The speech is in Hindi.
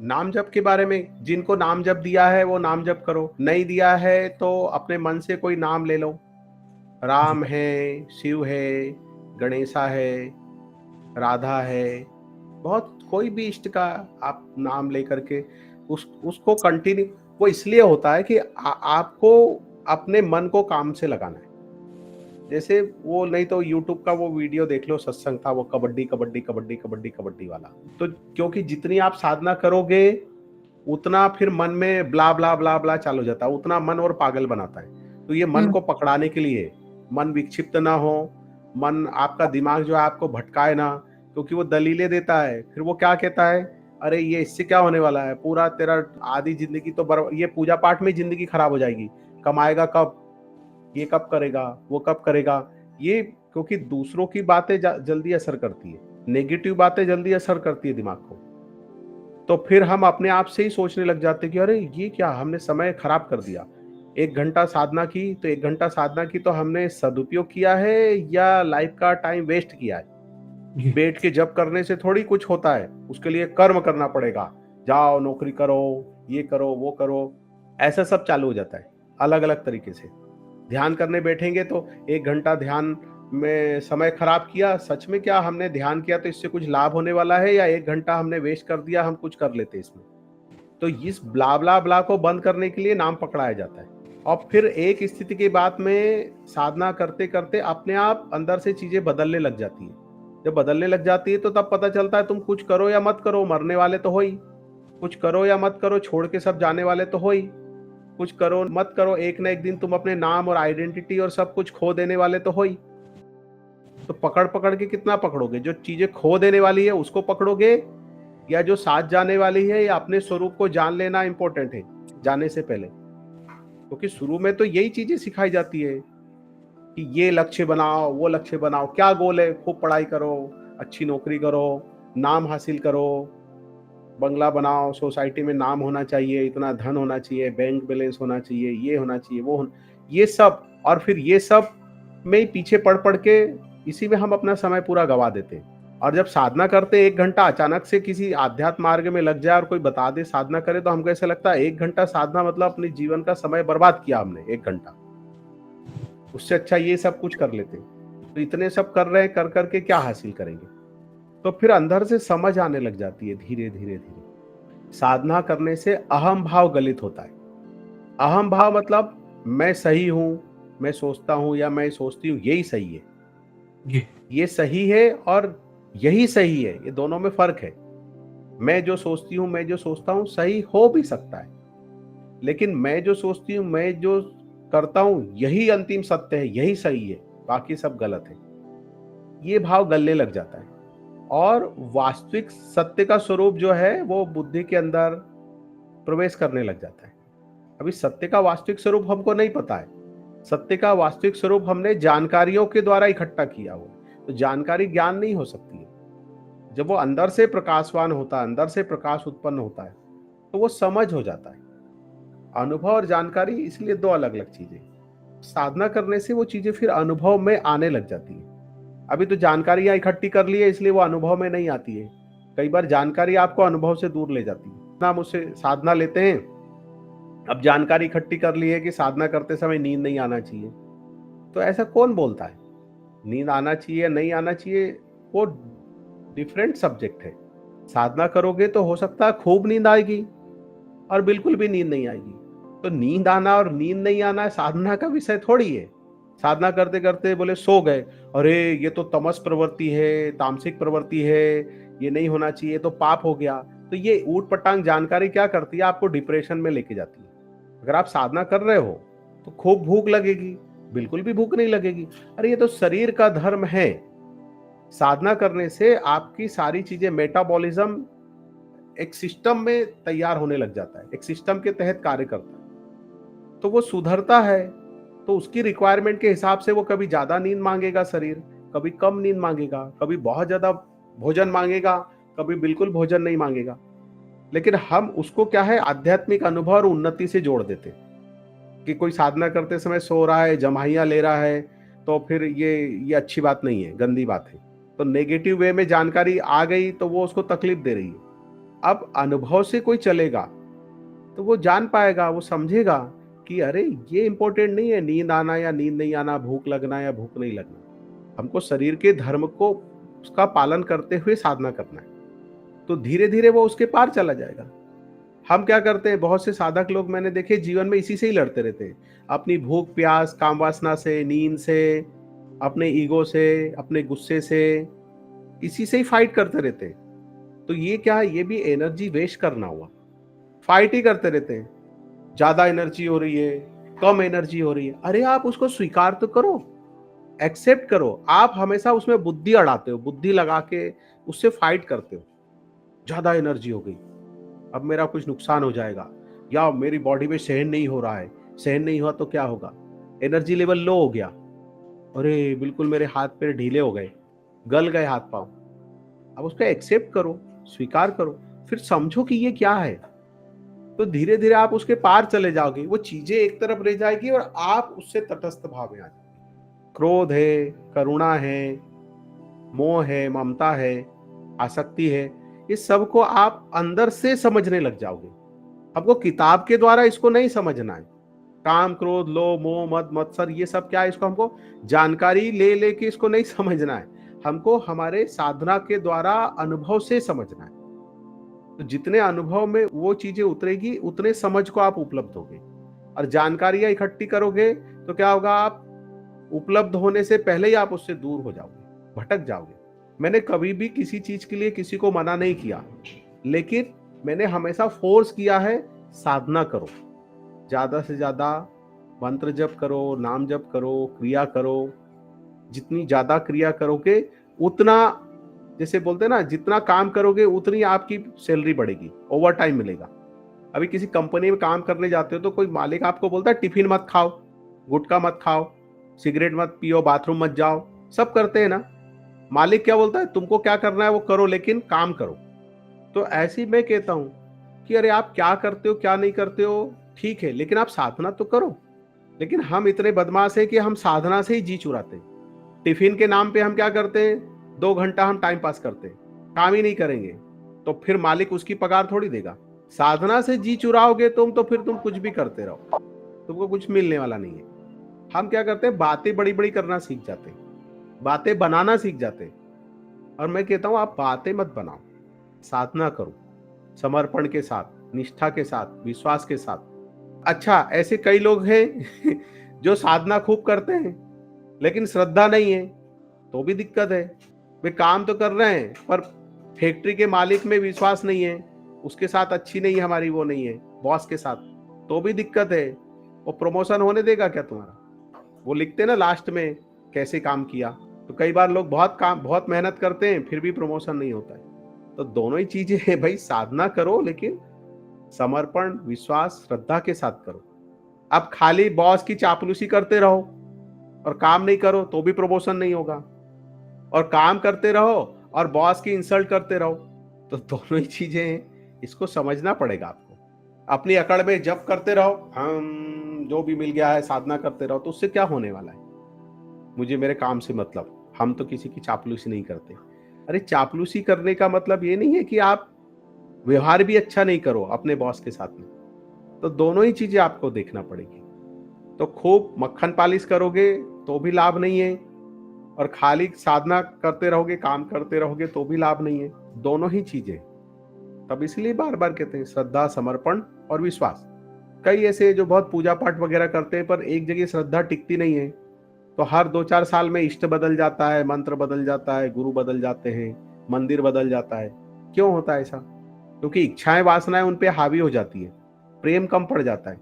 नाम जप के बारे में, जिनको नाम जप दिया है वो नाम जप करो, नहीं दिया है तो अपने मन से कोई नाम ले लो। जी। राम है, शिव है, गणेशा है, राधा है, बहुत कोई भी इष्ट का आप नाम लेकर के उसको कंटिन्यू। वो इसलिए होता है कि आपको अपने मन को काम से लगाना है। जैसे वो नहीं तो यूट्यूब का वो वीडियो देख लो, सत्संग था वो, कबड्डी कबड्डी कबड्डी कबड्डी कबड्डी वाला। तो क्योंकि जितनी आप साधना करोगे उतना फिर मन में ब्ला ब्ला ब्ला ब्ला चालू हो जाता है, उतना मन और पागल बनाता है। तो ये मन हम्म। को पकड़ाने के लिए, मन विक्षिप्त ना हो, मन आपका दिमाग जो है आपको भटकाए ना, क्योंकि वो दलीलें देता है। फिर वो क्या कहता है, अरे ये इससे क्या होने वाला है, पूरा तेरा आधी जिंदगी तो ये पूजा पाठ में जिंदगी खराब हो जाएगी, कमाएगा कब, ये कब करेगा, वो कब करेगा। ये क्योंकि दूसरों की बातें जल्दी असर करती है, नेगेटिव बातें जल्दी असर करती है दिमाग को। तो फिर हम अपने आप से ही सोचने लग जाते कि अरे ये क्या, हमने समय खराब कर दिया। 1 घंटा साधना की तो 1 घंटा साधना की तो हमने सदुपयोग किया है या लाइफ का टाइम वेस्ट किया है। जी। बैठ के जप करने से थोड़ी कुछ होता है, उसके लिए कर्म करना पड़ेगा। जाओ नौकरी करो, ये करो वो करो, ऐसा सब चालू हो जाता है अलग अलग तरीके से। ध्यान करने बैठेंगे तो 1 घंटा ध्यान में समय खराब किया, सच में क्या हमने ध्यान किया तो इससे कुछ लाभ होने वाला है, या 1 घंटा हमने वेस्ट कर दिया, हम कुछ कर लेते इसमें। तो इस ब्ला ब्ला ब्ला को बंद करने के लिए नाम पकड़ाया जाता है। और फिर एक स्थिति के बाद में साधना करते करते अपने आप अंदर से चीजें बदलने लग जाती है। जब बदलने लग जाती है तो तब पता चलता है तुम कुछ करो या मत करो, मरने वाले तो हो ही। कुछ करो या मत करो, छोड़ के सब जाने वाले तो हो ही। कुछ करो मत करो, एक ना एक दिन तुम अपने नाम और आइडेंटिटी और सब कुछ खो देने वाले तो हो ही। तो पकड़ पकड़ के कितना पकड़ोगे, जो चीजें खो देने वाली है उसको पकड़ोगे, या जो साथ जाने वाली है, या अपने स्वरूप को जान लेना इंपॉर्टेंट है जाने से पहले। क्योंकि शुरू में तो यही चीजें सिखाई जाती है कि ये लक्ष्य बनाओ, वो लक्ष्य बनाओ, क्या गोल है, खूब पढ़ाई करो, अच्छी नौकरी करो, नाम हासिल करो, बंगला बनाओ, सोसाइटी में नाम होना चाहिए, इतना धन होना चाहिए, बैंक बैलेंस होना चाहिए, ये होना चाहिए, वो होना, ये सब। और फिर ये सब में पीछे पड़ पड़ के इसी में हम अपना समय पूरा गवा देते हैं। और जब साधना करते 1 घंटा अचानक से किसी आध्यात्म मार्ग में लग जाए और कोई बता दे साधना करे, तो हमको ऐसा लगता है 1 घंटा साधना मतलब अपने जीवन का समय बर्बाद किया हमने 1 घंटा। उससे अच्छा ये सब कुछ कर लेते। तो इतने सब कर रहे हैं, कर करके क्या हासिल करेंगे। तो फिर अंदर से समझ आने लग जाती है धीरे धीरे धीरे। साधना करने से अहम भाव गलित होता है। अहम भाव मतलब मैं सही हूं, मैं सोचता हूं या मैं सोचती हूं यही सही है, जी। ये सही है और यही सही है, ये दोनों में फर्क है। मैं जो सोचती हूँ, मैं जो सोचता हूँ सही हो भी सकता है, लेकिन मैं जो सोचती हूँ, मैं जो करता हूँ यही अंतिम सत्य है, यही सही है, बाकी सब गलत है। ये भाव गलने लग जाता है। और वास्तविक सत्य का स्वरूप जो है वो बुद्धि के अंदर प्रवेश करने लग जाता है। अभी सत्य का वास्तविक स्वरूप हमको नहीं पता है। सत्य का वास्तविक स्वरूप हमने जानकारियों के द्वारा इकट्ठा किया हो। तो जानकारी ज्ञान नहीं हो सकती है। जब वो अंदर से प्रकाशवान होता है, अंदर से प्रकाश उत्पन्न होता है, तो वो समझ हो जाता है। अनुभव और जानकारी इसलिए दो अलग अलग चीजें। साधना करने से वो चीजें फिर अनुभव में आने लग जाती है। अभी तो जानकारियां इकट्ठी कर ली है इसलिए वो अनुभव में नहीं आती है। कई बार जानकारी आपको अनुभव से दूर ले जाती है। ना हम उससे साधना लेते हैं, अब जानकारी इकट्ठी कर ली है कि साधना करते समय नींद नहीं आना चाहिए। तो ऐसा कौन बोलता है, नींद आना चाहिए या नहीं आना चाहिए, वो डिफरेंट सब्जेक्ट है। साधना करोगे तो हो सकता है खूब नींद आएगी और बिल्कुल भी नींद नहीं आएगी। तो नींद आना और नींद नहीं आना साधना का विषय थोड़ी है। साधना करते करते बोले सो गए, अरे ये तो तमस प्रवृत्ति है, तामसिक प्रवृत्ति है, ये नहीं होना चाहिए, तो पाप हो गया। तो ये ऊट पटांग जानकारी क्या करती है, आपको डिप्रेशन में लेके जाती है। अगर आप साधना कर रहे हो तो खूब भूख लगेगी, बिल्कुल भी भूख नहीं लगेगी, अरे ये तो शरीर का धर्म है। साधना करने से आपकी सारी चीजें, मेटाबॉलिज्म एक सिस्टम में तैयार होने लग जाता है, एक सिस्टम के तहत कार्य करता है, तो वो सुधरता है। तो उसकी रिक्वायरमेंट के हिसाब से वो कभी ज्यादा नींद मांगेगा शरीर, कभी कम नींद मांगेगा, कभी बहुत ज्यादा भोजन मांगेगा, कभी बिल्कुल भोजन नहीं मांगेगा। लेकिन हम उसको क्या है, आध्यात्मिक अनुभव और उन्नति से जोड़ देते हैं। कि कोई साधना करते समय सो रहा है, जमाइयाँ ले रहा है, तो फिर ये अच्छी बात नहीं है, गंदी बात है। तो नेगेटिव वे में जानकारी आ गई तो वो उसको तकलीफ दे रही है। अब अनुभव से कोई चलेगा तो वो जान पाएगा, वो समझेगा कि अरे ये इंपॉर्टेंट नहीं है नींद आना या नींद नहीं आना, भूख लगना या भूख नहीं लगना। हमको शरीर के धर्म को उसका पालन करते हुए साधना करना है, तो धीरे धीरे वो उसके पार चला जाएगा। हम क्या करते हैं, बहुत से साधक लोग मैंने देखे जीवन में इसी से ही लड़ते रहते हैं, अपनी भूख प्यास काम वासना से, नींद से, अपने ईगो से, अपने गुस्से से, इसी से ही फाइट करते रहते हैं। तो ये क्या है, ये भी एनर्जी वेस्ट करना हुआ। फाइट ही करते रहते हैं, ज्यादा एनर्जी हो रही है, कम एनर्जी हो रही है। अरे आप उसको स्वीकार तो करो, एक्सेप्ट करो। आप हमेशा उसमें बुद्धि अड़ाते हो, बुद्धि लगा के उससे फाइट करते हो। ज्यादा एनर्जी हो गई, अब मेरा कुछ नुकसान हो जाएगा, या मेरी बॉडी में सहन नहीं हो रहा है, सहन नहीं हुआ तो क्या होगा, एनर्जी लेवल लो हो गया, अरे बिल्कुल मेरे हाथ पैर ढीले हो गए, गल गए हाथ पांव। अब उसको एक्सेप्ट करो, स्वीकार करो, फिर समझो कि ये क्या है। तो धीरे धीरे आप उसके पार चले जाओगे, वो चीजें एक तरफ रह जाएगी और आप उससे तटस्थ भाव में आ जाओगे। क्रोध है, करुणा है, मोह है, ममता है, आसक्ति है, ये सब को आप अंदर से समझने लग जाओगे। हमको किताब के द्वारा इसको नहीं समझना है। काम क्रोध लोभ मोह मद मत्सर ये सब क्या है, इसको हमको जानकारी ले लेके इसको नहीं समझना है। हमको हमारे साधना के द्वारा अनुभव से समझना है। तो जितने अनुभव में वो चीजें उतरेगी उतने समझ को आप उपलब्ध होगे। और जानकारियां इकट्ठी करोगे तो क्या होगा, आप उपलब्ध होने से पहले ही आप उससे दूर हो जाओगे, भटक जाओगे। मैंने कभी भी किसी चीज के लिए किसी को मना नहीं किया, लेकिन मैंने हमेशा फोर्स किया है साधना करो, ज्यादा से ज्यादा मंत्र जप करो, नाम जप करो, क्रिया करो। जितनी ज्यादा क्रिया करोगे उतना, जैसे बोलते हैं ना, जितना काम करोगे उतनी आपकी सैलरी बढ़ेगी, ओवर टाइम मिलेगा। अभी किसी कंपनी में काम करने जाते हो तो कोई मालिक आपको बोलता है टिफिन मत खाओ, गुटखा मत खाओ, सिगरेट मत पियो, बाथरूम मत जाओ, सब करते हैं ना। मालिक क्या बोलता है, तुमको क्या करना है वो करो, लेकिन काम करो। तो ऐसे ही मैं कहता हूं कि अरे आप क्या करते हो क्या नहीं करते हो ठीक है, लेकिन आप साधना तो करो। लेकिन हम इतने बदमाश हैं कि हम साधना से ही जी चुराते हैं। टिफिन के नाम पे हम क्या करते हैं, 2 घंटा हम टाइम पास करते हैं, काम ही नहीं करेंगे, तो फिर मालिक उसकी पगार थोड़ी देगा। साधना से जी चुराओगे तुम तो फिर तुम कुछ भी करते रहो, तुमको कुछ मिलने वाला नहीं है। हम क्या करते हैं, बातें बड़ी बड़ी करना सीख जाते हैं, बातें बनाना सीख जाते हैं। और मैं कहता हूं आप बातें मत बनाओ, साधना करो, समर्पण के साथ, निष्ठा के साथ, विश्वास के साथ। अच्छा, ऐसे कई लोग हैं जो साधना खूब करते हैं लेकिन श्रद्धा नहीं है, तो भी दिक्कत है। वे काम तो कर रहे हैं पर फैक्ट्री के मालिक में विश्वास नहीं है, उसके साथ अच्छी नहीं है हमारी, वो नहीं है बॉस के साथ, तो भी दिक्कत है। वो प्रमोशन होने देगा क्या तुम्हारा? वो लिखते ना लास्ट में कैसे काम किया। तो कई बार लोग बहुत मेहनत करते हैं फिर भी प्रमोशन नहीं होता है। तो दोनों ही चीजें हैं भाई, साधना करो लेकिन समर्पण विश्वास श्रद्धा के साथ करो। अब खाली बॉस की चापलूसी करते रहो और काम नहीं करो तो भी प्रमोशन नहीं होगा, और काम करते रहो और बॉस की इंसल्ट करते रहो, तो दोनों ही चीजें हैं। इसको समझना पड़ेगा आपको। अपनी अकड़ में जप करते रहो, हम जो भी मिल गया है साधना करते रहो, तो उससे क्या होने वाला है, मुझे मेरे काम से मतलब, हम तो किसी की चापलूसी नहीं करते। अरे चापलूसी करने का मतलब ये नहीं है कि आप व्यवहार भी अच्छा नहीं करो अपने बॉस के साथ में। तो दोनों ही चीजें आपको देखना पड़ेगी। तो खूब मक्खन पालिश करोगे तो भी लाभ नहीं है, और खाली साधना करते रहोगे, काम करते रहोगे तो भी लाभ नहीं है। दोनों ही चीजें। तब इसलिए बार बार कहते हैं श्रद्धा, समर्पण और विश्वास। कई ऐसे जो बहुत पूजा पाठ वगैरह करते हैं पर एक जगह श्रद्धा टिकती नहीं है, तो हर 2-4 साल में इष्ट बदल जाता है, मंत्र बदल जाता है, गुरु बदल जाते हैं, मंदिर बदल जाता है। क्यों होता है ऐसा? क्योंकि इच्छाएं वासनाएं उन पे हावी हो जाती है, प्रेम कम पड़ जाता है।